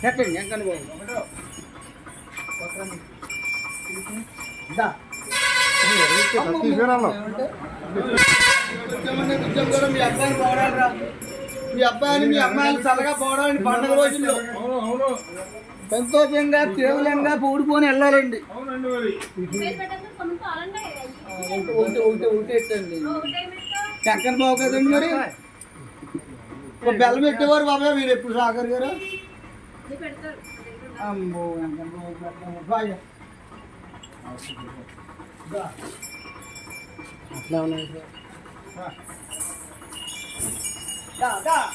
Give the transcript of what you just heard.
చెప్పండి ఎంకండి బాబు మీ అబ్బాయిని పోవడాలరా మీ అబ్బాయిని మీ అమ్మాయిని చల్లగా పోవడానికి పండుగ రోజుల్లో సంతోషంగా కేవలంగా ఊడిపోని వెళ్ళాలండి. ఎట్టండి చక్కని బాబు కదండి మరి బెల్లం పెట్టేవారు బాబాయ్ మీరు ఎప్పుడు సాగర్ గారు అమ్మో అట్లా ఉన్నాయి సార్